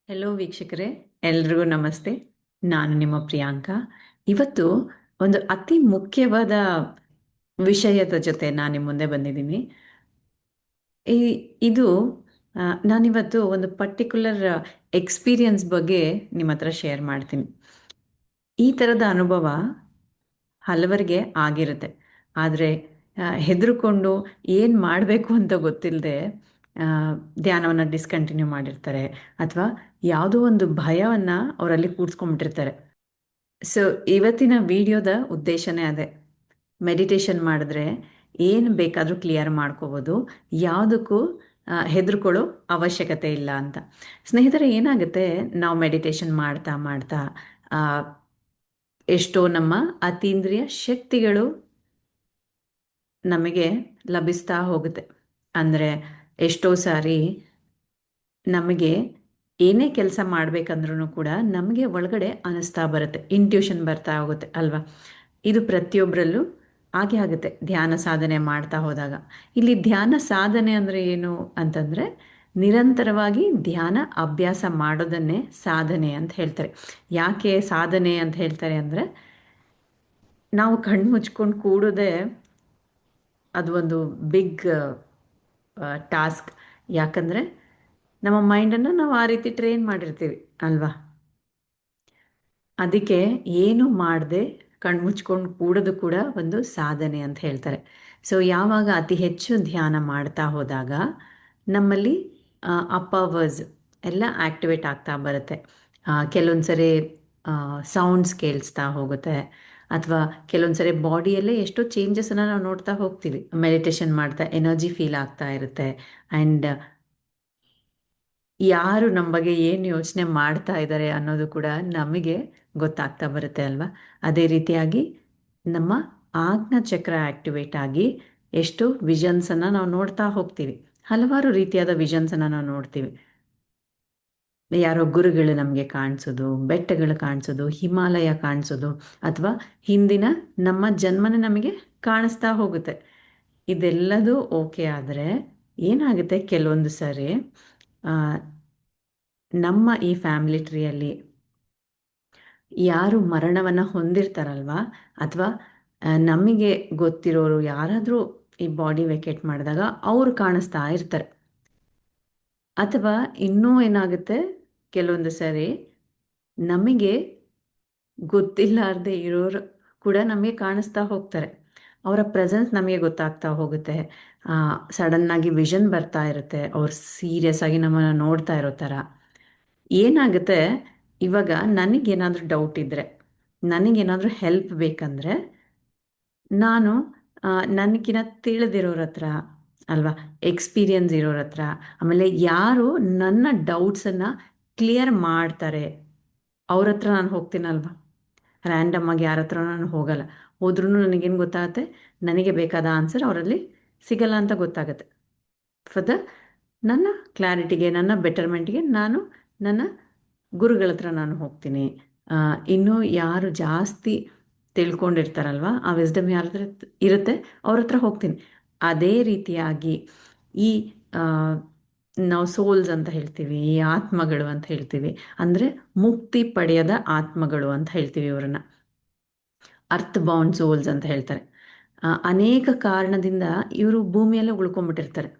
Hello ವೀಕ್ಷಕರೇ, ಎಲ್ರಿಗೂ ನಮಸ್ತೆ. ನಾನು ನಿಮ್ಮ ಪ್ರಿಯಾಂಕಾ. ಇವತ್ತು ಒಂದು ಅತಿ ಮುಖ್ಯವಾದ ವಿಷಯದ ಜೊತೆ ನಾನು ನಿಮ್ಮ ಮುಂದೆ ಬಂದಿದ್ದೀನಿ. ಈ ಇದು ನಾನಿವತ್ತು ಒಂದು ಪರ್ಟಿಕ್ಯುಲರ್ ಎಕ್ಸ್ಪೀರಿಯನ್ಸ್ ಬಗ್ಗೆ ನಿಮ್ಮ ಹತ್ರ ಶೇರ್ ಮಾಡ್ತೀನಿ. ಈ ಥರದ ಅನುಭವ ಹಲವರಿಗೆ ಆಗಿರುತ್ತೆ. ಆದರೆ ಹೆದರ್ಕೊಂಡು ಏನು ಮಾಡಬೇಕು ಅಂತ ಗೊತ್ತಿಲ್ಲದೆ ಧ್ಯಾನವನ್ನು ಡಿಸ್ಕಂಟಿನ್ಯೂ ಮಾಡಿರ್ತಾರೆ, ಅಥವಾ ಯಾವುದೋ ಒಂದು ಭಯವನ್ನು ಅವರಲ್ಲಿ ಕೂಡಿಸ್ಕೊಂಡ್ಬಿಟ್ಟಿರ್ತಾರೆ. ಸೊ ಇವತ್ತಿನ ವಿಡಿಯೋದ ಉದ್ದೇಶನೇ ಅದೇ. ಮೆಡಿಟೇಷನ್ ಮಾಡಿದ್ರೆ ಏನು ಬೇಕಾದರೂ ಕ್ಲಿಯರ್ ಮಾಡ್ಕೋಬೋದು, ಯಾವುದಕ್ಕೂ ಹೆದರ್ಕೊಳ್ಳೋ ಅವಶ್ಯಕತೆ ಇಲ್ಲ ಅಂತ. ಸ್ನೇಹಿತರೆ, ಏನಾಗುತ್ತೆ, ನಾವು ಮೆಡಿಟೇಷನ್ ಮಾಡ್ತಾ ಮಾಡ್ತಾ ಆ, ಎಷ್ಟೋ ನಮ್ಮ ಅತೀಂದ್ರಿಯ ಶಕ್ತಿಗಳು ನಮಗೆ ಲಭಿಸ್ತಾ ಹೋಗುತ್ತೆ. ಅಂದರೆ ಎಷ್ಟೋ ಸಾರಿ ನಮಗೆ ಏನೇ ಕೆಲಸ ಮಾಡಬೇಕಂದ್ರೂ ಕೂಡ ನಮಗೆ ಒಳಗಡೆ ಅನಿಸ್ತಾ ಬರುತ್ತೆ, ಇಂಟ್ಯೂಷನ್ ಬರ್ತಾ ಹೋಗುತ್ತೆ ಅಲ್ವಾ. ಇದು ಪ್ರತಿಯೊಬ್ಬರಲ್ಲೂ ಹಾಗೆ ಆಗುತ್ತೆ ಧ್ಯಾನ ಸಾಧನೆ ಮಾಡ್ತಾ ಹೋದಾಗ. ಇಲ್ಲಿ ಧ್ಯಾನ ಸಾಧನೆ ಅಂದರೆ ಏನು ಅಂತಂದರೆ, ನಿರಂತರವಾಗಿ ಧ್ಯಾನ ಅಭ್ಯಾಸ ಮಾಡೋದನ್ನೇ ಸಾಧನೆ ಅಂತ ಹೇಳ್ತಾರೆ. ಯಾಕೆ ಸಾಧನೆ ಅಂತ ಹೇಳ್ತಾರೆ ಅಂದರೆ, ನಾವು ಕಣ್ಣು ಮುಚ್ಕೊಂಡು ಕೂಡೋದೇ ಅದು ಒಂದು ಬಿಗ್ ಟಾಸ್ಕ್. ಯಾಕಂದರೆ ನಮ್ಮ ಮೈಂಡನ್ನು ನಾವು ಆ ರೀತಿ ಟ್ರೈನ್ ಮಾಡಿರ್ತೀವಿ ಅಲ್ವಾ. ಅದಕ್ಕೆ ಏನು ಮಾಡದೆ ಕಣ್ಮುಚ್ಕೊಂಡು ಕೂಡೋದು ಕೂಡ ಒಂದು ಸಾಧನೆ ಅಂತ ಹೇಳ್ತಾರೆ. ಸೊ ಯಾವಾಗ ಅತಿ ಹೆಚ್ಚು ಧ್ಯಾನ ಮಾಡ್ತಾ ಹೋದಾಗ ನಮ್ಮಲ್ಲಿ ಅಪವರ್ಸ್ ಎಲ್ಲ ಆ್ಯಕ್ಟಿವೇಟ್ ಆಗ್ತಾ ಬರುತ್ತೆ. ಕೆಲವೊಂದು ಸರಿ ಸೌಂಡ್ಸ್ ಕೇಳಿಸ್ತಾ ಹೋಗುತ್ತೆ, ಅಥವಾ ಕೆಲವೊಂದು ಸರಿ ಬಾಡಿಯಲ್ಲೇ ಎಷ್ಟೋ ಚೇಂಜಸನ್ನು ನಾವು ನೋಡ್ತಾ ಹೋಗ್ತೀವಿ. ಮೆಡಿಟೇಷನ್ ಮಾಡ್ತಾ ಎನರ್ಜಿ ಫೀಲ್ ಆಗ್ತಾ ಇರುತ್ತೆ. ಆ್ಯಂಡ್ ಯಾರು ನಮ್ಮ ಬಗ್ಗೆ ಏನು ಯೋಚನೆ ಮಾಡ್ತಾ ಇದ್ದಾರೆ ಅನ್ನೋದು ಕೂಡ ನಮಗೆ ಗೊತ್ತಾಗ್ತಾ ಬರುತ್ತೆ ಅಲ್ವಾ. ಅದೇ ರೀತಿಯಾಗಿ ನಮ್ಮ ಆಜ್ಞಾ ಚಕ್ರ ಆ್ಯಕ್ಟಿವೇಟ್ ಆಗಿ ಎಷ್ಟು ವಿಷನ್ಸನ್ನು ನಾವು ನೋಡ್ತಾ ಹೋಗ್ತೀವಿ. ಹಲವಾರು ರೀತಿಯಾದ ವಿಷನ್ಸನ್ನು ನಾವು ನೋಡ್ತೀವಿ. ಯಾರೋ ಗುರುಗಳು ನಮಗೆ ಕಾಣಿಸೋದು, ಬೆಟ್ಟಗಳು ಕಾಣಿಸೋದು, ಹಿಮಾಲಯ ಕಾಣಿಸೋದು, ಅಥವಾ ಹಿಂದಿನ ನಮ್ಮ ಜನ್ಮನೇ ನಮಗೆ ಕಾಣಿಸ್ತಾ ಹೋಗುತ್ತೆ. ಇದೆಲ್ಲದೂ ಓಕೆ. ಆದರೆ ಏನಾಗುತ್ತೆ, ಕೆಲವೊಂದು ಸಾರಿ ನಮ್ಮ ಈ ಫ್ಯಾಮಿಲಿ ಟ್ರೀಯಲ್ಲಿ ಯಾರು ಮರಣವನ್ನು ಹೊಂದಿರ್ತಾರಲ್ವ, ಅಥವಾ ನಮಗೆ ಗೊತ್ತಿರೋರು ಯಾರಾದರೂ ಈ ಬಾಡಿ ವೆಕೇಟ್ ಮಾಡಿದಾಗ ಅವರು ಕಾಣಿಸ್ತಾ ಇರ್ತಾರೆ. ಅಥವಾ ಇನ್ನೂ ಏನಾಗುತ್ತೆ, ಕೆಲವೊಂದು ಸರಿ ನಮಗೆ ಗೊತ್ತಿಲ್ಲಾರ್ದೆ ಇರೋರು ಕೂಡ ನಮಗೆ ಕಾಣಿಸ್ತಾ ಹೋಗ್ತಾರೆ. ಅವರ ಪ್ರೆಸೆನ್ಸ್ ನಮಗೆ ಗೊತ್ತಾಗ್ತಾ ಹೋಗುತ್ತೆ. ಸಡನ್ನಾಗಿ ವಿಷನ್ ಬರ್ತಾ ಇರುತ್ತೆ, ಅವ್ರು ಸೀರಿಯಸ್ ಆಗಿ ನಮ್ಮನ್ನು ನೋಡ್ತಾ ಇರೋ ಥರ. ಏನಾಗುತ್ತೆ, ಇವಾಗ ನನಗೇನಾದರೂ ಡೌಟ್ ಇದ್ದರೆ, ನನಗೇನಾದರೂ ಹೆಲ್ಪ್ ಬೇಕಂದರೆ ನಾನು ನನಗಿನ್ನ ತಿಳಿದಿರೋರ ಹತ್ರ ಅಲ್ವಾ, ಎಕ್ಸ್ಪೀರಿಯನ್ಸ್ ಇರೋರ ಹತ್ರ, ಆಮೇಲೆ ಯಾರು ನನ್ನ ಡೌಟ್ಸನ್ನು ಕ್ಲಿಯರ್ ಮಾಡ್ತಾರೆ ಅವ್ರ ಹತ್ರ ನಾನು ಹೋಗ್ತೀನಲ್ವ. ರ್ಯಾಂಡಮ್ ಆಗಿ ಯಾರ ಹತ್ರ ನಾನು ಹೋಗಲ್ಲ. ಹೋದ್ರೂ ನನಗೇನು ಗೊತ್ತಾಗುತ್ತೆ, ನನಗೆ ಬೇಕಾದ ಆನ್ಸರ್ ಅವರಲ್ಲಿ ಸಿಗಲ್ಲ ಅಂತ ಗೊತ್ತಾಗುತ್ತೆ. ಫಾರ್ ದ ನನ್ನ ಕ್ಲಾರಿಟಿಗೆ, ನನ್ನ ಬೆಟರ್ಮೆಂಟ್ಗೆ ನಾನು ನನ್ನ ಗುರುಗಳ ಹತ್ರ ನಾನು ಹೋಗ್ತೀನಿ. ಇನ್ನೂ ಯಾರು ಜಾಸ್ತಿ ತಿಳ್ಕೊಂಡಿರ್ತಾರಲ್ವ, ಆ ವಿಸ್ಡಮ್ ಯಾರ ಹತ್ರ ಇರುತ್ತೆ ಅವ್ರ ಹತ್ರ ಹೋಗ್ತೀನಿ. ಅದೇ ರೀತಿಯಾಗಿ ಈ ನಾವು ಸೋಲ್ಸ್ ಅಂತ ಹೇಳ್ತೀವಿ, ಈ ಆತ್ಮಗಳು ಅಂತ ಹೇಳ್ತೀವಿ. ಅಂದರೆ ಮುಕ್ತಿ ಪಡೆಯದ ಆತ್ಮಗಳು ಅಂತ ಹೇಳ್ತೀವಿ ಇವರನ್ನು. ಅರ್ತ್ ಬೌಂಡ್ ಸೋಲ್ಸ್ ಅಂತ ಹೇಳ್ತಾರೆ. ಅನೇಕ ಕಾರಣದಿಂದ ಇವರು ಭೂಮಿಯಲ್ಲೇ ಉಳ್ಕೊಂಡ್ಬಿಟ್ಟಿರ್ತಾರೆ.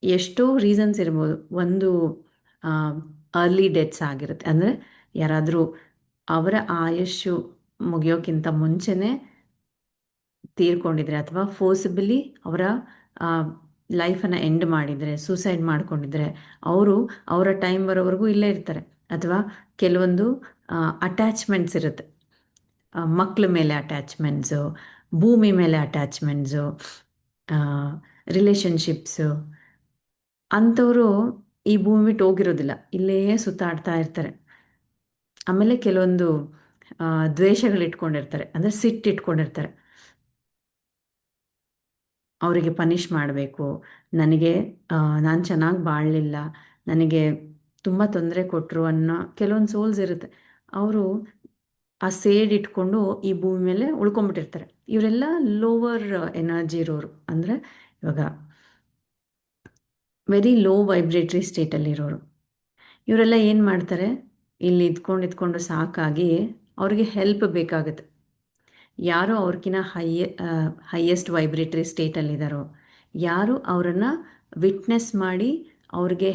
ಎಷ್ಟೋ ರೀಸನ್ಸ್ ಇರ್ಬೋದು. ಒಂದು ಅರ್ಲಿ ಡೆತ್ಸ್ ಆಗಿರುತ್ತೆ, ಅಂದರೆ ಯಾರಾದರೂ ಅವರ ಆಯುಷ್ಯು ಮುಗಿಯೋಕ್ಕಿಂತ ಮುಂಚೆನೇ ತೀರ್ಕೊಂಡಿದ್ರೆ, ಅಥವಾ ಫೋರ್ಸಿಬಲಿ ಅವರ ಲೈಫನ್ನು ಎಂಡ್ ಮಾಡಿದರೆ, ಸೂಸೈಡ್ ಮಾಡ್ಕೊಂಡಿದ್ರೆ, ಅವರು ಅವರ ಟೈಮ್ ಬರೋವರೆಗೂ ಇಲ್ಲೇ ಇರ್ತಾರೆ. ಅಥವಾ ಕೆಲವೊಂದು ಅಟ್ಯಾಚ್ಮೆಂಟ್ಸ್ ಇರುತ್ತೆ, ಮಕ್ಕಳ ಮೇಲೆ ಅಟ್ಯಾಚ್ಮೆಂಟ್ಸು, ಭೂಮಿ ಮೇಲೆ ಅಟ್ಯಾಚ್ಮೆಂಟ್ಸು, ರಿಲೇಷನ್ಶಿಪ್ಸು. ಅಂಥವರು ಈ ಭೂಮಿ ಬಿಟ್ಟು ಹೋಗಿರೋದಿಲ್ಲ, ಇಲ್ಲೇ ಸುತ್ತಾಡ್ತಾ ಇರ್ತಾರೆ. ಆಮೇಲೆ ಕೆಲವೊಂದು ದ್ವೇಷಗಳು ಇಟ್ಕೊಂಡಿರ್ತಾರೆ, ಅಂದರೆ ಸಿಟ್ಟು ಇಟ್ಕೊಂಡಿರ್ತಾರೆ. ಅವರಿಗೆ ಪನಿಷ್ ಮಾಡಬೇಕು, ನನಗೆ ನಾನು ಚೆನ್ನಾಗಿ ಬಾಳಲಿಲ್ಲ, ನನಗೆ ತುಂಬ ತೊಂದರೆ ಕೊಟ್ಟರು ಅನ್ನೋ ಕೆಲವೊಂದು ಸೋಲ್ಸ್ ಇರುತ್ತೆ. ಅವರು ಆ ಸೇಡ್ ಇಟ್ಕೊಂಡು ಈ ಭೂಮಿ ಮೇಲೆ ಉಳ್ಕೊಂಬಿಟ್ಟಿರ್ತಾರೆ. ಇವರೆಲ್ಲ ಲೋವರ್ ಎನರ್ಜಿ ಇರೋರು, ಅಂದರೆ ಇವಾಗ ವೆರಿ ಲೋ ವೈಬ್ರೇಟ್ರಿ ಸ್ಟೇಟಲ್ಲಿರೋರು. ಇವರೆಲ್ಲ ಏನು ಮಾಡ್ತಾರೆ, ಇಲ್ಲಿ ಇದ್ಕೊಂಡು ಸಾಕಾಗಿ ಅವ್ರಿಗೆ ಹೆಲ್ಪ್ ಬೇಕಾಗುತ್ತೆ. ಯಾರು ಅವ್ರಿಗಿನ ಹೈಯೆಸ್ಟ್ ವೈಬ್ರೇಟರಿ ಸ್ಟೇಟಲ್ಲಿದ್ದಾರೋ, ಯಾರು ಅವರನ್ನು ವಿಟ್ನೆಸ್ ಮಾಡಿ ಅವ್ರಿಗೆ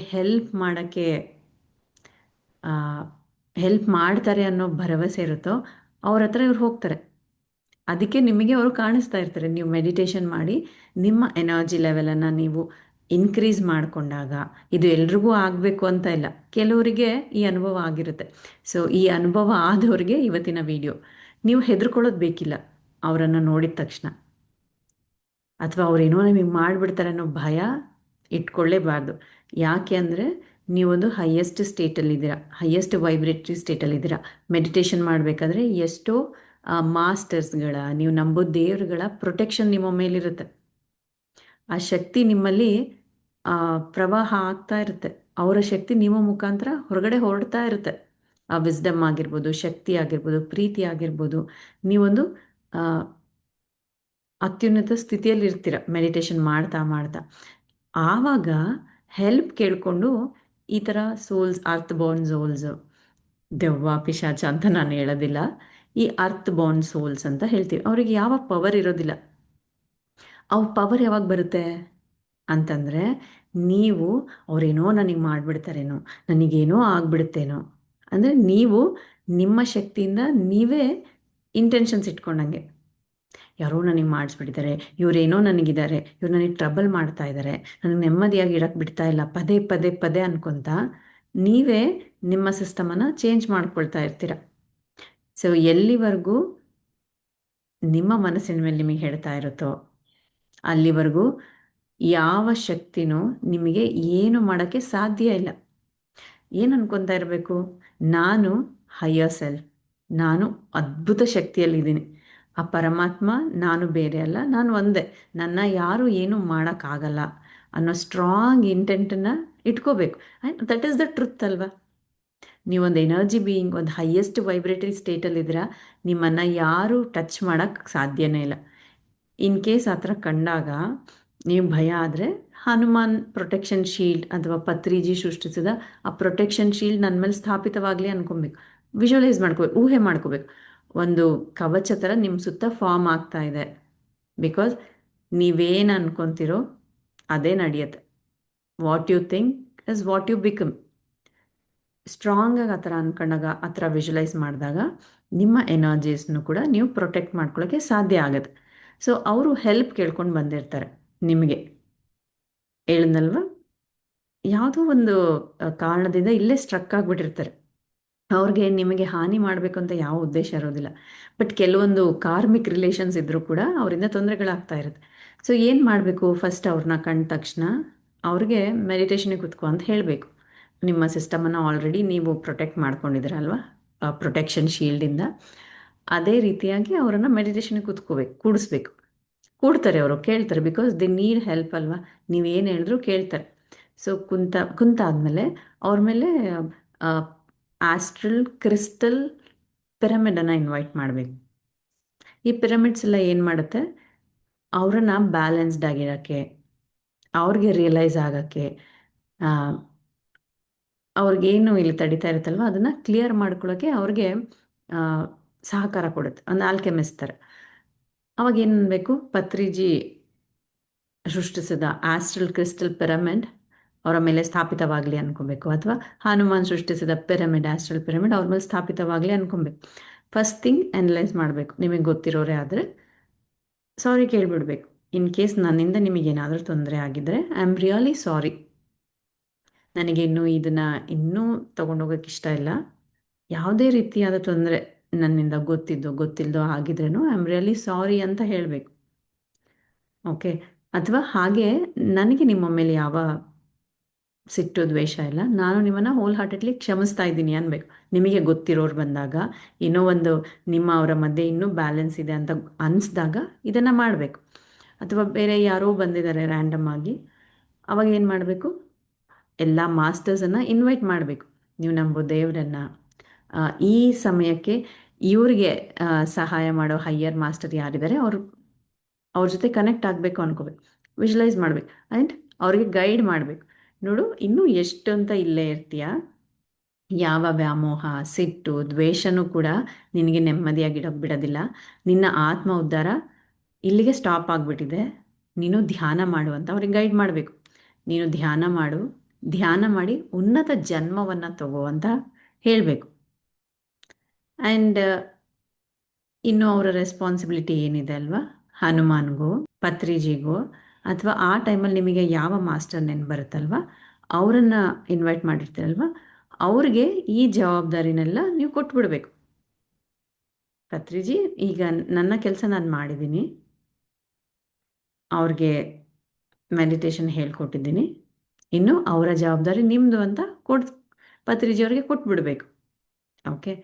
ಹೆಲ್ಪ್ ಮಾಡ್ತಾರೆ ಅನ್ನೋ ಭರವಸೆ ಇರುತ್ತೋ ಅವ್ರ ಹತ್ರ ಇವ್ರು ಹೋಗ್ತಾರೆ. ಅದಕ್ಕೆ ನಿಮಗೆ ಅವರು ಕಾಣಿಸ್ತಾ ಇರ್ತಾರೆ. ನೀವು ಮೆಡಿಟೇಷನ್ ಮಾಡಿ ನಿಮ್ಮ ಎನರ್ಜಿ ಲೆವೆಲನ್ನು ನೀವು ಇನ್ಕ್ರೀಸ್ ಮಾಡಿಕೊಂಡಾಗ, ಇದು ಎಲ್ರಿಗೂ ಆಗಬೇಕು ಅಂತ ಇಲ್ಲ, ಕೆಲವರಿಗೆ ಈ ಅನುಭವ ಆಗಿರುತ್ತೆ. ಸೊ ಈ ಅನುಭವ ಆದವ್ರಿಗೆ ಇವತ್ತಿನ ವಿಡಿಯೋ. ನೀವು ಹೆದರ್ಕೊಳ್ಳೋದು ಬೇಕಿಲ್ಲ ಅವರನ್ನು ನೋಡಿದ ತಕ್ಷಣ, ಅಥವಾ ಅವರೇನೋ ನಿಮಗೆ ಮಾಡಿಬಿಡ್ತಾರೆ ಅನ್ನೋ ಭಯ ಇಟ್ಕೊಳ್ಳೇಬಾರ್ದು. ಯಾಕೆ ಅಂದರೆ ನೀವೊಂದು ಹೈಯೆಸ್ಟ್ ಸ್ಟೇಟಲ್ಲಿದ್ದೀರಾ, ಹೈಯೆಸ್ಟ್ ವೈಬ್ರೇಟರಿ ಸ್ಟೇಟಲ್ಲಿದ್ದೀರಾ. ಮೆಡಿಟೇಷನ್ ಮಾಡಬೇಕಾದ್ರೆ ಎಷ್ಟೋ ಮಾಸ್ಟರ್ಸ್ಗಳ, ನೀವು ನಂಬೋ ದೇವರುಗಳ ಪ್ರೊಟೆಕ್ಷನ್ ನಿಮ್ಮ ಮೇಲಿರುತ್ತೆ. ಆ ಶಕ್ತಿ ನಿಮ್ಮಲ್ಲಿ ಪ್ರವಾಹ ಆಗ್ತಾ ಇರುತ್ತೆ. ಅವರ ಶಕ್ತಿ ನಿಮ್ಮ ಮುಖಾಂತರ ಹೊರಗಡೆ ಹೊರಡ್ತಾ ಇರುತ್ತೆ. ಆ ವಿಸ್ಡಮ್ ಆಗಿರ್ಬೋದು, ಶಕ್ತಿ ಆಗಿರ್ಬೋದು, ಪ್ರೀತಿ ಆಗಿರ್ಬೋದು. ನೀವೊಂದು ಅತ್ಯುನ್ನತ ಸ್ಥಿತಿಯಲ್ಲಿ ಇರ್ತೀರ ಮೆಡಿಟೇಷನ್ ಮಾಡ್ತಾ ಮಾಡ್ತಾ. ಆವಾಗ ಹೆಲ್ಪ್ ಕೇಳಿಕೊಂಡು ಈ ಥರ ಸೋಲ್ಸ್, ಅರ್ತ್ ಬಾರ್ನ್ ಸೋಲ್ಸು, ದೆವ್ವ ಪಿಶಾಚ ಅಂತ ನಾನು ಹೇಳೋದಿಲ್ಲ, ಈ ಅರ್ತ್ ಬಾರ್ನ್ ಸೋಲ್ಸ್ ಅಂತ ಹೇಳ್ತೀವಿ. ಅವ್ರಿಗೆ ಯಾವ ಪವರ್ ಇರೋದಿಲ್ಲ. ಅವು ಪವರ್ ಯಾವಾಗ ಬರುತ್ತೆ ಅಂತಂದರೆ, ನೀವು ಅವರೇನೋ ನನಗೆ ಮಾಡಿಬಿಡ್ತಾರೇನೋ, ನನಗೇನೋ ಆಗ್ಬಿಡುತ್ತೇನೋ ಅಂದರೆ ನೀವು ನಿಮ್ಮ ಶಕ್ತಿಯಿಂದ ನೀವೇ ಇಂಟೆನ್ಷನ್ಸ್ ಇಟ್ಕೊಂಡಂಗೆ. ಯಾರೋ ನನಗೆ ಮಾಡಿಸ್ಬಿಟ್ಟಿದ್ದಾರೆ, ಇವರೇನೋ ನನಗಿದ್ದಾರೆ, ಇವ್ರು ನನಗೆ ಟ್ರಬಲ್ ಮಾಡ್ತಾ ಇದ್ದಾರೆ, ನನಗೆ ನೆಮ್ಮದಿಯಾಗಿ ಇರೋಕ್ಕೆ ಬಿಡ್ತಾ ಇಲ್ಲ, ಪದೇ ಪದೇ ಪದೇ ಅನ್ಕೊತ ನೀವೇ ನಿಮ್ಮ ಸಿಸ್ಟಮನ್ನು ಚೇಂಜ್ ಮಾಡ್ಕೊಳ್ತಾ ಇರ್ತೀರ. ಸೊ ಎಲ್ಲಿವರೆಗೂ ನಿಮ್ಮ ಮನಸ್ಸಿನ ಮೇಲೆ ನಿಮಗೆ ಹೇಳ್ತಾ ಇರುತ್ತೋ ಅಲ್ಲಿವರೆಗೂ ಯಾವ ಶಕ್ತಿನೂ ನಿಮಗೆ ಏನು ಮಾಡೋಕ್ಕೆ ಸಾಧ್ಯ ಇಲ್ಲ. ಏನು ಅನ್ಕೊತಾ ಇರಬೇಕು, ನಾನು ಹೈಯರ್ ಸೆಲ್ಫ್, ನಾನು ಅದ್ಭುತ ಶಕ್ತಿಯಲ್ಲಿದ್ದೀನಿ, ಆ ಪರಮಾತ್ಮ ನಾನು ಬೇರೆ ಅಲ್ಲ, ನಾನು ಒಂದೇ, ನನ್ನ ಯಾರು ಏನೂ ಮಾಡೋಕ್ಕಾಗಲ್ಲ ಅನ್ನೋ ಸ್ಟ್ರಾಂಗ್ ಇಂಟೆಂಟನ್ನು ಇಟ್ಕೋಬೇಕು. And that is the truth ಅಲ್ವಾ. ನೀವೊಂದು ಎನರ್ಜಿ ಬೀಯಿಂಗ್, ಒಂದು ಹೈಯೆಸ್ಟ್ ವೈಬ್ರೇಟರಿ ಸ್ಟೇಟಲ್ಲಿದ್ದೀರಾ, ನಿಮ್ಮನ್ನು ಯಾರೂ ಟಚ್ ಮಾಡೋಕ್ಕೆ ಸಾಧ್ಯನೇ ಇಲ್ಲ. ಇನ್ ಕೇಸ್ ಆ ಥರ ಕಂಡಾಗ ನೀವು ಭಯ ಆದರೆ ಹನುಮಾನ್ ಪ್ರೊಟೆಕ್ಷನ್ ಶೀಲ್ಡ್ ಅಥವಾ ಪತ್ರಿಜಿ ಸೃಷ್ಟಿಸಿದ ಆ ಪ್ರೊಟೆಕ್ಷನ್ ಶೀಲ್ಡ್ ನನ್ನ ಮೇಲೆ ಸ್ಥಾಪಿತವಾಗಲಿ ಅನ್ಕೊಬೇಕು. ವಿಜುವಲೈಸ್ ಮಾಡ್ಕೋಬೇಕು, ಊಹೆ ಮಾಡ್ಕೋಬೇಕು. ಒಂದು ಕವಚ ಥರ ನಿಮ್ಮ ಸುತ್ತ ಫಾರ್ಮ್ ಆಗ್ತಾ ಇದೆ. ಬಿಕಾಸ್ ನೀವೇನು ಅನ್ಕೊತಿರೋ ಅದೇ ನಡೆಯುತ್ತೆ. What you think is what you become. ಸ್ಟ್ರಾಂಗಾಗಿ ಆ ಥರ ಅಂದ್ಕೊಂಡಾಗ, ಆ ಥರ ವಿಜುವಲೈಸ್ ಮಾಡಿದಾಗ ನಿಮ್ಮ ಎನರ್ಜೀಸ್ನು ಕೂಡ ನೀವು ಪ್ರೊಟೆಕ್ಟ್ ಮಾಡ್ಕೊಳ್ಳೋಕ್ಕೆ ಸಾಧ್ಯ ಆಗುತ್ತೆ. ಸೊ ಅವರು ಹೆಲ್ಪ್ ಕೇಳ್ಕೊಂಡು ಬಂದಿರ್ತಾರೆ ನಿಮಗೆ, ಹೇಳಿದ್ನಲ್ವ, ಯಾವುದೋ ಒಂದು ಕಾರಣದಿಂದ ಇಲ್ಲೇ ಸ್ಟ್ರಕ್ ಆಗಿಬಿಟ್ಟಿರ್ತಾರೆ. ಅವ್ರಿಗೆ ನಿಮಗೆ ಹಾನಿ ಮಾಡಬೇಕು ಅಂತ ಯಾವ ಉದ್ದೇಶ ಇರೋದಿಲ್ಲ. ಬಟ್ ಕೆಲವೊಂದು ಕಾರ್ಮಿಕ್ ರಿಲೇಷನ್ಸ್ ಇದ್ದರೂ ಕೂಡ ಅವರಿಂದ ತೊಂದರೆಗಳಾಗ್ತಾ ಇರುತ್ತೆ. ಸೊ ಏನು ಮಾಡಬೇಕು, ಫಸ್ಟ್ ಅವ್ರನ್ನ ಕಂಡ ತಕ್ಷಣ ಅವ್ರಿಗೆ ಮೆಡಿಟೇಷನಿಗೆ ಕೂತ್ಕೊ ಅಂತ ಹೇಳಬೇಕು. ನಿಮ್ಮ ಸಿಸ್ಟಮನ್ನು ಆಲ್ರೆಡಿ ನೀವು ಪ್ರೊಟೆಕ್ಟ್ ಮಾಡ್ಕೊಂಡಿದ್ದೀರಲ್ವ ಪ್ರೊಟೆಕ್ಷನ್ ಶೀಲ್ಡಿಂದ, ಅದೇ ರೀತಿಯಾಗಿ ಅವರನ್ನು ಮೆಡಿಟೇಷನಿಗೆ ಕೂಡಿಸ್ಬೇಕು. ಕೂಡ್ತಾರೆ, ಅವರು ಕೇಳ್ತಾರೆ. ಬಿಕಾಸ್ ದಿ ನೀಡ್ ಹೆಲ್ಪ್ ಅಲ್ವಾ, ನೀವೇನು ಹೇಳಿದ್ರು ಕೇಳ್ತಾರೆ. ಸೊ ಕುಂತಾದ್ಮೇಲೆ ಅವ್ರ ಮೇಲೆ ಆಸ್ಟ್ರಲ್ ಕ್ರಿಸ್ಟಲ್ ಪಿರಮಿಡನ್ನು ಇನ್ವೈಟ್ ಮಾಡಬೇಕು. ಈ ಪಿರಮಿಡ್ಸ್ ಎಲ್ಲ ಏನು ಮಾಡುತ್ತೆ, ಅವರನ್ನು ಬ್ಯಾಲೆನ್ಸ್ಡ್ ಆಗಿರೋಕ್ಕೆ, ಅವ್ರಿಗೆ ರಿಯಲೈಸ್ ಆಗೋಕ್ಕೆ, ಅವ್ರಿಗೇನು ಇಲ್ಲಿ ತಡೀತಾ ಇರುತ್ತಲ್ವ ಅದನ್ನು ಕ್ಲಿಯರ್ ಮಾಡ್ಕೊಳ್ಳೋಕ್ಕೆ ಅವ್ರಿಗೆ ಸಹಕಾರ ಕೊಡುತ್ತೆ. ಒಂದು ಆಲ್ಕೆಮಿಸ್ಟ್ ಥರ. ಅವಾಗ ಏನು ಅನ್ಬೇಕು, ಪತ್ರಿಜಿ ಸೃಷ್ಟಿಸಿದ ಆಸ್ಟ್ರಲ್ ಕ್ರಿಸ್ಟಲ್ ಪಿರಮಿಡ್ ಅವರ ಮೇಲೆ ಸ್ಥಾಪಿತವಾಗಲಿ ಅನ್ಕೊಬೇಕು, ಅಥವಾ ಹನುಮಾನ್ ಸೃಷ್ಟಿಸಿದ ಪಿರಮಿಡ್, ಆಸ್ಟ್ರಲ್ ಪಿರಮಿಡ್ ಅವ್ರ ಮೇಲೆ ಸ್ಥಾಪಿತವಾಗಲಿ ಅನ್ಕೊಬೇಕು. ಫಸ್ಟ್ ಥಿಂಗ್ ಅನಲೈಸ್ ಮಾಡಬೇಕು. ನಿಮಗೆ ಗೊತ್ತಿರೋರೇ ಆದರೆ ಸಾರಿ ಕೇಳಿಬಿಡ್ಬೇಕು. ಇನ್ ಕೇಸ್ ನನ್ನಿಂದ ನಿಮಗೇನಾದರೂ ತೊಂದರೆ ಆಗಿದ್ದರೆ ಐ ಆಮ್ ರಿಯಲಿ ಸಾರಿ, ನನಗೆ ಇದನ್ನು ಇನ್ನೂ ತೊಗೊಂಡೋಗೋಕ್ಕೆ ಇಷ್ಟ ಇಲ್ಲ, ಯಾವುದೇ ರೀತಿಯಾದ ತೊಂದರೆ ನನ್ನಿಂದ ಗೊತ್ತಿಲ್ಲದೋ ಆಗಿದ್ರೂ ಐ ಆಮ್ ರಿಯಲಿ ಸಾರಿ ಅಂತ ಹೇಳಬೇಕು. ಓಕೆ. ಅಥವಾ ಹಾಗೆ ನನಗೆ ನಿಮ್ಮ ಮೇಲೆ ಯಾವ ಸಿಟ್ಟು ದ್ವೇಷ ಇಲ್ಲ, ನಾನು ನಿಮ್ಮನ್ನು ಹೋಲ್ ಹಾರ್ಟೆಡ್ಲಿ ಕ್ಷಮಿಸ್ತಾ ಇದ್ದೀನಿ ಅನ್ಬೇಕು. ನಿಮಗೆ ಗೊತ್ತಿರೋರು ಬಂದಾಗ, ಇನ್ನೂ ಒಂದು ಅವರ ಮಧ್ಯೆ ಇನ್ನೂ ಬ್ಯಾಲೆನ್ಸ್ ಇದೆ ಅಂತ ಅನಿಸ್ದಾಗ ಇದನ್ನು ಮಾಡಬೇಕು. ಅಥವಾ ಬೇರೆ ಯಾರೋ ಬಂದಿದ್ದಾರೆ ರ್ಯಾಂಡಮ್ ಆಗಿ, ಅವಾಗ ಏನು ಮಾಡಬೇಕು, ಎಲ್ಲ ಮಾಸ್ಟರ್ಸನ್ನು ಇನ್ವೈಟ್ ಮಾಡಬೇಕು. ನೀವು ನಂಬೋ ದೇವರನ್ನು ಈ ಸಮಯಕ್ಕೆ ಇವ್ರಿಗೆ ಸಹಾಯ ಮಾಡೋ ಹೈಯರ್ ಮಾಸ್ಟರ್ ಯಾರಿದ್ದಾರೆ ಅವ್ರ ಜೊತೆ ಕನೆಕ್ಟ್ ಆಗಬೇಕು ಅನ್ಕೋಬೇಕು. ವಿಜುವಲೈಸ್ ಮಾಡಬೇಕು ಆ್ಯಂಡ್ ಅವ್ರಿಗೆ ಗೈಡ್ ಮಾಡಬೇಕು. ನೋಡು, ಇನ್ನೂ ಎಷ್ಟು ಅಂತ ಇಲ್ಲೇ ಇರ್ತೀಯ, ಯಾವ ವ್ಯಾಮೋಹ, ಸಿಟ್ಟು, ದ್ವೇಷನೂ ಕೂಡ ನಿನಗೆ ನೆಮ್ಮದಿಯಾಗಿಡೋಕೆ ಬಿಡೋದಿಲ್ಲ. ನಿನ್ನ ಆತ್ಮ ಉದ್ಧಾರ ಇಲ್ಲಿಗೆ ಸ್ಟಾಪ್ ಆಗಿಬಿಟ್ಟಿದೆ. ನೀನು ಧ್ಯಾನ ಮಾಡು ಅಂತ ಅವ್ರಿಗೆ ಗೈಡ್ ಮಾಡಬೇಕು. ನೀನು ಧ್ಯಾನ ಮಾಡು, ಧ್ಯಾನ ಮಾಡಿ ಉನ್ನತ ಜನ್ಮವನ್ನು ತಗೋ ಅಂತ ಹೇಳಬೇಕು. ಆ್ಯಂಡ್ ಇನ್ನು ಅವರ ರೆಸ್ಪಾನ್ಸಿಬಿಲಿಟಿ ಏನಿದೆ ಅಲ್ವಾ, ಹನುಮಾನ್ಗೋ ಪತ್ರಿಜಿಗೋ ಅಥವಾ ಆ ಟೈಮಲ್ಲಿ ನಿಮಗೆ ಯಾವ ಮಾಸ್ಟರ್ ನೆನ್ಪು ಬರುತ್ತಲ್ವ ಅವರನ್ನು ಇನ್ವೈಟ್ ಮಾಡಿರ್ತೀರಲ್ವ, ಅವ್ರಿಗೆ ಈ ಜವಾಬ್ದಾರಿನೆಲ್ಲ ನೀವು ಕೊಟ್ಬಿಡ್ಬೇಕು. ಪತ್ರಿಜಿ, ಈಗ ನನ್ನ ಕೆಲಸ ನಾನು ಮಾಡಿದ್ದೀನಿ, ಅವ್ರಿಗೆ ಮೆಡಿಟೇಷನ್ ಹೇಳ್ಕೊಟ್ಟಿದ್ದೀನಿ, ಇನ್ನು ಅವರ ಜವಾಬ್ದಾರಿ ನಿಮ್ಮದು ಅಂತ ಪತ್ರಿಜಿಯವ್ರಿಗೆ ಕೊಟ್ಬಿಡ್ಬೇಕು. ಓಕೆ,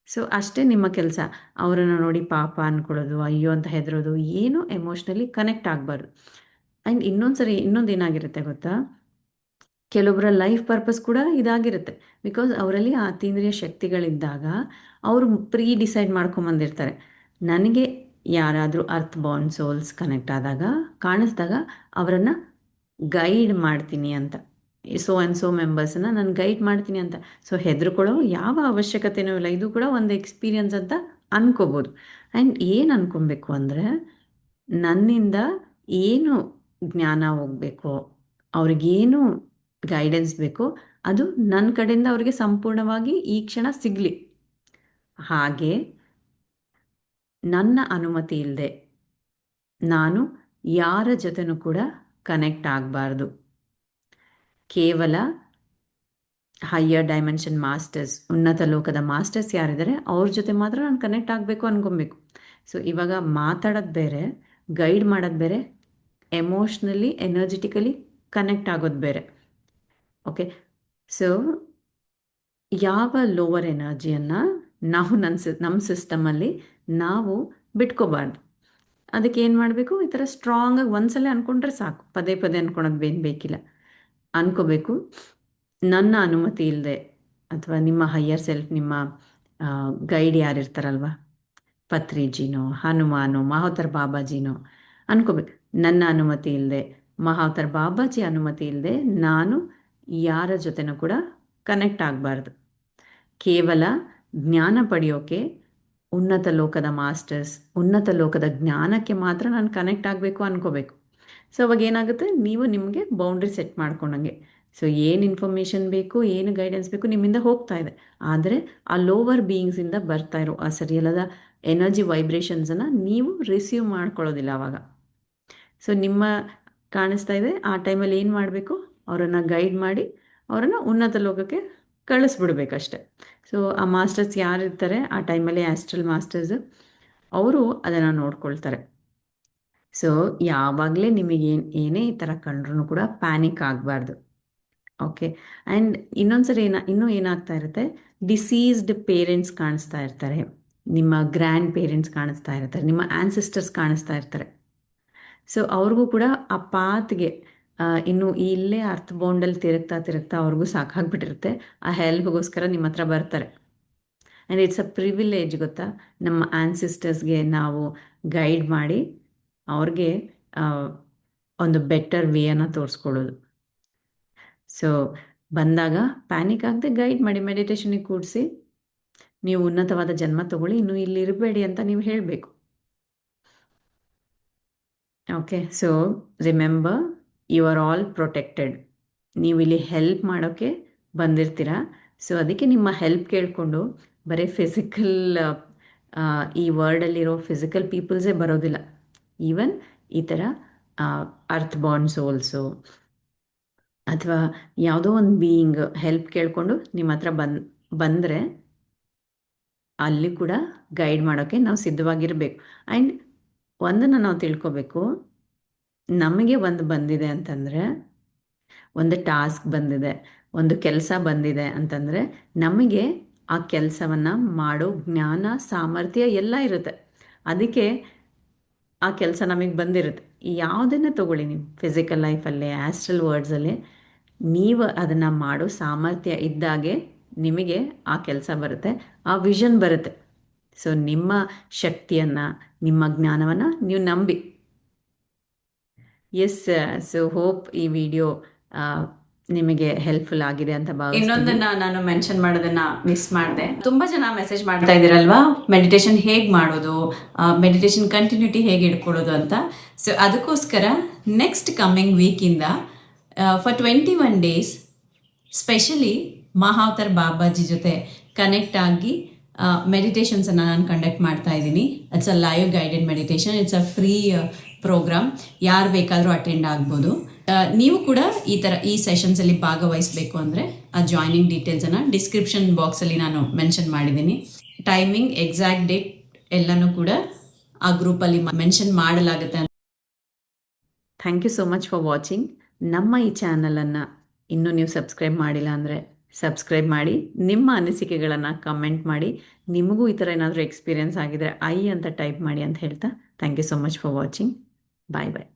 ಸೊ ಅಷ್ಟೇ ನಿಮ್ಮ ಕೆಲಸ. ಅವರನ್ನು ನೋಡಿ ಪಾಪ ಅಂದ್ಕೊಳ್ಳೋದು, ಅಯ್ಯೋ ಅಂತ ಹೆದರೋದು, ಏನು ಎಮೋಷ್ನಲಿ ಕನೆಕ್ಟ್ ಆಗಬಾರ್ದು. ಆ್ಯಂಡ್ ಇನ್ನೊಂದು ಏನಾಗಿರುತ್ತೆ ಗೊತ್ತಾ, ಕೆಲವೊಬ್ಬರ ಲೈಫ್ ಪರ್ಪಸ್ ಕೂಡ ಇದಾಗಿರುತ್ತೆ. ಬಿಕಾಸ್ ಅವರಲ್ಲಿ ಆ ಅತೀಂದ್ರಿಯ ಶಕ್ತಿಗಳಿದ್ದಾಗ ಅವರು ಡಿಸೈಡ್ ಮಾಡ್ಕೊಂಬಂದಿರ್ತಾರೆ. ನನಗೆ ಯಾರಾದರೂ ಅರ್ತ್ ಬಾಂಡ್ ಸೋಲ್ಸ್ ಕನೆಕ್ಟ್ ಆದಾಗ ಕಾಣಿಸ್ದಾಗ ಅವರನ್ನು ಗೈಡ್ ಮಾಡ್ತೀನಿ ಅಂತ, ಸೋ ಆ್ಯಂಡ್ ಸೋ ಮೆಂಬರ್ಸನ್ನು ನಾನು ಗೈಡ್ ಮಾಡ್ತೀನಿ ಅಂತ. ಸೊ ಹೆದರ್ಕೊಳ್ಳೋ ಯಾವ ಅವಶ್ಯಕತೆಯೂ ಇಲ್ಲ. ಇದು ಕೂಡ ಒಂದು ಎಕ್ಸ್ಪೀರಿಯನ್ಸ್ ಅಂತ ಅನ್ಕೋಬೋದು. ಆ್ಯಂಡ್ ಏನು ಅನ್ಕೊಬೇಕು ಅಂದರೆ, ನನ್ನಿಂದ ಏನು ಜ್ಞಾನ ಹೋಗಬೇಕು, ಅವ್ರಿಗೇನು ಗೈಡೆನ್ಸ್ ಬೇಕು, ಅದು ನನ್ನ ಕಡೆಯಿಂದ ಅವ್ರಿಗೆ ಸಂಪೂರ್ಣವಾಗಿ ಈ ಕ್ಷಣ ಸಿಗಲಿ. ಹಾಗೆ ನನ್ನ ಅನುಮತಿ ಇಲ್ಲದೆ ನಾನು ಯಾರ ಜೊತೆನೂ ಕೂಡ ಕನೆಕ್ಟ್ ಆಗಬಾರ್ದು. ಕೇವಲ ಹೈಯರ್ ಡೈಮೆನ್ಷನ್ ಮಾಸ್ಟರ್ಸ್, ಉನ್ನತ ಲೋಕದ ಮಾಸ್ಟರ್ಸ್ ಯಾರಿದ್ದಾರೆ ಅವ್ರ ಜೊತೆ ಮಾತ್ರ ನಾನು ಕನೆಕ್ಟ್ ಆಗಬೇಕು ಅನ್ಕೊಬೇಕು. ಸೊ ಇವಾಗ ಮಾತಾಡೋದು ಬೇರೆ, ಗೈಡ್ ಮಾಡೋದು ಬೇರೆ, ಎಮೋಷ್ನಲಿ ಎನರ್ಜೆಟಿಕಲಿ ಕನೆಕ್ಟ್ ಆಗೋದು ಬೇರೆ. ಓಕೆ, ಸೊ ಯಾವ ಲೋವರ್ ಎನರ್ಜಿಯನ್ನು ನಾವು ನಮ್ಮ ಸಿಸ್ಟಮಲ್ಲಿ ನಾವು ಬಿಟ್ಕೋಬಾರ್ದು. ಅದಕ್ಕೆ ಏನು ಮಾಡಬೇಕು, ಈ ಥರ ಸ್ಟ್ರಾಂಗಾಗಿ ಒಂದ್ಸಲ ಅಂದ್ಕೊಂಡ್ರೆ ಸಾಕು, ಪದೇ ಪದೇ ಅಂದ್ಕೊಳೋದು ಬೇಕಿಲ್ಲ. ಅಂದ್ಕೋಬೇಕು, ನನ್ನ ಅನುಮತಿ ಇಲ್ಲದೆ ಅಥವಾ ನಿಮ್ಮ ಹೈಯರ್ ಸೆಲ್ಫ್, ನಿಮ್ಮ ಗೈಡ್ ಯಾರಿರ್ತಾರಲ್ವ, ಪತ್ರಿಜಿನೋ ಹನುಮಾನೋ ಮಹಾವತಾರ್ ಬಾಬಾಜಿನೋ ಅನ್ಕೋಬೇಕು, ನನ್ನ ಅನುಮತಿ ಇಲ್ಲದೆ, ಮಹಾವತಾರ್ ಬಾಬಾಜಿ ಅನುಮತಿ ಇಲ್ಲದೆ ನಾನು ಯಾರ ಜೊತೆನೂ ಕೂಡ ಕನೆಕ್ಟ್ ಆಗಬಾರ್ದು. ಕೇವಲ ಜ್ಞಾನ ಪಡೆಯೋಕೆ ಉನ್ನತ ಲೋಕದ ಮಾಸ್ಟರ್ಸ್, ಉನ್ನತ ಲೋಕದ ಜ್ಞಾನಕ್ಕೆ ಮಾತ್ರ ನಾನು ಕನೆಕ್ಟ್ ಆಗಬೇಕು ಅನ್ಕೋಬೇಕು. ಸೊ ಅವಾಗ ಏನಾಗುತ್ತೆ, ನೀವು ನಿಮಗೆ ಬೌಂಡ್ರಿ ಸೆಟ್ ಮಾಡ್ಕೊಂಡಂಗೆ. ಸೊ ಏನು ಇನ್ಫಾರ್ಮೇಷನ್ ಬೇಕು, ಏನು ಗೈಡೆನ್ಸ್ ಬೇಕು ನಿಮ್ಮಿಂದ ಹೋಗ್ತಾ ಇದೆ, ಆದರೆ ಆ ಲೋವರ್ ಬೀಯಿಂಗ್ಸಿಂದ ಬರ್ತಾ ಇರೋ ಆ ಸರಿಯಲ್ಲದ ಎನರ್ಜಿ ವೈಬ್ರೇಷನ್ಸನ್ನು ನೀವು ರಿಸೀವ್ ಮಾಡ್ಕೊಳ್ಳೋದಿಲ್ಲ ಆವಾಗ. ಸೊ ನಿಮ್ಮ ಕಾಣಿಸ್ತಾ ಇದೆ, ಆ ಟೈಮಲ್ಲಿ ಏನು ಮಾಡಬೇಕು, ಅವರನ್ನು ಗೈಡ್ ಮಾಡಿ ಅವರನ್ನು ಉನ್ನತ ಲೋಕಕ್ಕೆ ಕಳಿಸ್ಬಿಡ್ಬೇಕಷ್ಟೆ. ಸೊ ಆ ಮಾಸ್ಟರ್ಸ್ ಯಾರಿರ್ತಾರೆ ಆ ಟೈಮಲ್ಲಿ, ಆಸ್ಟ್ರಲ್ ಮಾಸ್ಟರ್ಸ್, ಅವರು ಅದನ್ನು ನೋಡ್ಕೊಳ್ತಾರೆ. ಸೊ ಯಾವಾಗಲೇ ನಿಮಗೆ ಏನೇ ಈ ಥರ ಕಂಡ್ರೂ ಕೂಡ ಪ್ಯಾನಿಕ್ ಆಗಬಾರ್ದು. ಓಕೆ, ಆ್ಯಂಡ್ ಇನ್ನೊಂದ್ಸರಿ ಇನ್ನೂ ಏನಾಗ್ತಾ ಇರುತ್ತೆ, ಡಿಸೀಸ್ಡ್ ಪೇರೆಂಟ್ಸ್ ಕಾಣಿಸ್ತಾ ಇರ್ತಾರೆ, ನಿಮ್ಮ ಗ್ರ್ಯಾಂಡ್ ಪೇರೆಂಟ್ಸ್ ಕಾಣಿಸ್ತಾ ಇರ್ತಾರೆ, ನಿಮ್ಮ ಆ್ಯನ್ಸಿಸ್ಟರ್ಸ್ ಕಾಣಿಸ್ತಾ ಇರ್ತಾರೆ. ಸೊ ಅವ್ರಿಗೂ ಕೂಡ ಆ ಪಾತ್ಗೆ ಇನ್ನು ಇಲ್ಲೇ ಅರ್ತ್ ಬೌಂಡಲ್ಲಿ ತಿರುಗ್ತಾ ಅವ್ರಿಗೂ ಸಾಕಾಗ್ಬಿಟ್ಟಿರುತ್ತೆ. ಆ ಹೆಲ್ಪ್ಗೋಸ್ಕರ ನಿಮ್ಮ ಹತ್ರ ಬರ್ತಾರೆ. ಆ್ಯಂಡ್ ಇಟ್ಸ್ ಅ ಪ್ರಿವಿಲೇಜ್ ಗೊತ್ತಾ, ನಮ್ಮ ಆ್ಯನ್ಸಿಸ್ಟರ್ಸ್ಗೆ ನಾವು ಗೈಡ್ ಮಾಡಿ ಅವ್ರಿಗೆ ಒಂದು ಬೆಟರ್ ವೇಯನ್ನು ತೋರಿಸ್ಕೊಳ್ಳೋದು. ಸೊ ಬಂದಾಗ ಪ್ಯಾನಿಕ್ ಆಗದೆ ಗೈಡ್ ಮಾಡಿ, ಮೆಡಿಟೇಷನಿಗೆ ಕೂಡಿಸಿ, ನೀವು ಉನ್ನತವಾದ ಜನ್ಮ ತಗೊಳ್ಳಿ, ಇನ್ನು ಇಲ್ಲಿ ಇರಬೇಡಿ ಅಂತ ನೀವು ಹೇಳಬೇಕು. Okay, so remember, you are all protected. ನೀವು ಇಲ್ಲಿ ಹೆಲ್ಪ್ ಮಾಡೋಕ್ಕೆ ಬಂದಿರ್ತೀರ. ಸೊ ಅದಕ್ಕೆ ನಿಮ್ಮ ಹೆಲ್ಪ್ ಕೇಳಿಕೊಂಡು ಬರೀ ಫಿಸಿಕಲ್, ಈ ವರ್ಲ್ಡಲ್ಲಿರೋ ಫಿಸಿಕಲ್ ಪೀಪಲ್ಸೇ ಬರೋದಿಲ್ಲ. ಈವನ್ ಈ ಥರ ಅರ್ತ್ ಬಾಂಡ್ ಸೋಲ್ಸು ಅಥವಾ ಯಾವುದೋ ಒಂದು ಬೀಯಿಂಗ್ ಹೆಲ್ಪ್ ಕೇಳಿಕೊಂಡು ನಿಮ್ಮ ಹತ್ರ ಬಂದರೆ ಅಲ್ಲಿ ಕೂಡ ಗೈಡ್ ಮಾಡೋಕ್ಕೆ ನಾವು ಸಿದ್ಧವಾಗಿರಬೇಕು. ಆ್ಯಂಡ್ ಒಂದನ್ನು ನಾವು ತಿಳ್ಕೊಬೇಕು, ನಮಗೆ ಒಂದು ಬಂದಿದೆ ಅಂತಂದರೆ, ಒಂದು ಟಾಸ್ಕ್ ಬಂದಿದೆ, ಒಂದು ಕೆಲಸ ಬಂದಿದೆ ಅಂತಂದರೆ ನಮಗೆ ಆ ಕೆಲಸವನ್ನು ಮಾಡೋ ಜ್ಞಾನ, ಸಾಮರ್ಥ್ಯ ಎಲ್ಲ ಇರುತ್ತೆ. ಅದಕ್ಕೆ ಆ ಕೆಲಸ ನಮಗೆ ಬಂದಿರುತ್ತೆ. ಯಾವುದನ್ನೇ ತೊಗೊಳ್ಳಿ ನೀವು, ಫಿಸಿಕಲ್ ಲೈಫಲ್ಲೇ, ಆಸ್ಟ್ರಲ್ ವರ್ಡ್ಸಲ್ಲಿ, ನೀವು ಅದನ್ನು ಮಾಡೋ ಸಾಮರ್ಥ್ಯ ಇದ್ದಾಗೆ ನಿಮಗೆ ಆ ಕೆಲಸ ಬರುತ್ತೆ, ಆ ವಿಷನ್ ಬರುತ್ತೆ. ಸೊ ನಿಮ್ಮ ಶಕ್ತಿಯನ್ನು, ನಿಮ್ಮ ಜ್ಞಾನವನ್ನು ನೀವು ನಂಬಿ. ಎಸ್, ಸೊ ಹೋಪ್ ಈ ವಿಡಿಯೋ ನಿಮಗೆ ಹೆಲ್ಪ್ಫುಲ್ ಆಗಿದೆ ಅಂತ ಭಾವಿಸ್ತೀನಿ. ಇನ್ನೊಂದನ್ನ ನಾನು ಮೆನ್ಷನ್ ಮಾಡೋದನ್ನ ಮಿಸ್ ಮಾಡಿದೆ. ತುಂಬಾ ಜನ ಮೆಸೇಜ್ ಮಾಡ್ತಾ ಇದ್ದೀರಲ್ವಾ, ಮೆಡಿಟೇಷನ್ ಹೇಗೆ ಮಾಡೋದು, ಮೆಡಿಟೇಷನ್ ಕಂಟಿನ್ಯೂಟಿ ಹೇಗೆ ಇಟ್ಕೊಳ್ಳೋದು ಅಂತ. ಸೊ ಅದಕ್ಕೋಸ್ಕರ ನೆಕ್ಸ್ಟ್ ಕಮ್ಮಿಂಗ್ ವೀಕಿಂದ for 21 days specially Mahavatar Babaji ಜೊತೆ ಕನೆಕ್ಟ್ ಆಗಿ ಮೆಡಿಟೇಷನ್ಸನ್ನು ನಾನು ಕಂಡಕ್ಟ್ ಮಾಡ್ತಾ ಇದ್ದೀನಿ. It's a live guided meditation. It's a free program. ಯಾರು ಬೇಕಾದರೂ ಅಟೆಂಡ್ ಆಗ್ಬೋದು. ನೀವು ಕೂಡ ಈ ಸೆಷನ್ಸಲ್ಲಿ ಭಾಗವಹಿಸಬೇಕು ಅಂದರೆ ಆ ಜಾಯ್ನಿಂಗ್ ಡೀಟೇಲ್ಸನ್ನು ಡಿಸ್ಕ್ರಿಪ್ಷನ್ ಬಾಕ್ಸಲ್ಲಿ ನಾನು ಮೆನ್ಷನ್ ಮಾಡಿದ್ದೀನಿ. ಟೈಮಿಂಗ್, ಎಕ್ಸಾಕ್ಟ್ ಡೇಟ್ ಎಲ್ಲನೂ ಕೂಡ ಆ ಗ್ರೂಪಲ್ಲಿ ಮೆನ್ಷನ್ ಮಾಡಲಾಗುತ್ತೆ. Thank you so much for watching. ನಮ್ಮ ಈ ಚಾನಲನ್ನು ಇನ್ನೂ ನೀವು ಸಬ್ಸ್ಕ್ರೈಬ್ ಮಾಡಿಲ್ಲ ಅಂದರೆ ಸಬ್ಸ್ಕ್ರೈಬ್ ಮಾಡಿ, ನಿಮ್ಮ ಅನಿಸಿಕೆಗಳನ್ನು ಕಮೆಂಟ್ ಮಾಡಿ. ನಿಮಗೂ ಈ ಥರ ಏನಾದರೂ ಎಕ್ಸ್ಪೀರಿಯನ್ಸ್ ಆಗಿದರೆ ಅಂತ ಟೈಪ್ ಮಾಡಿ ಅಂತ ಹೇಳ್ತಾ thank you so much for watching. Bye bye.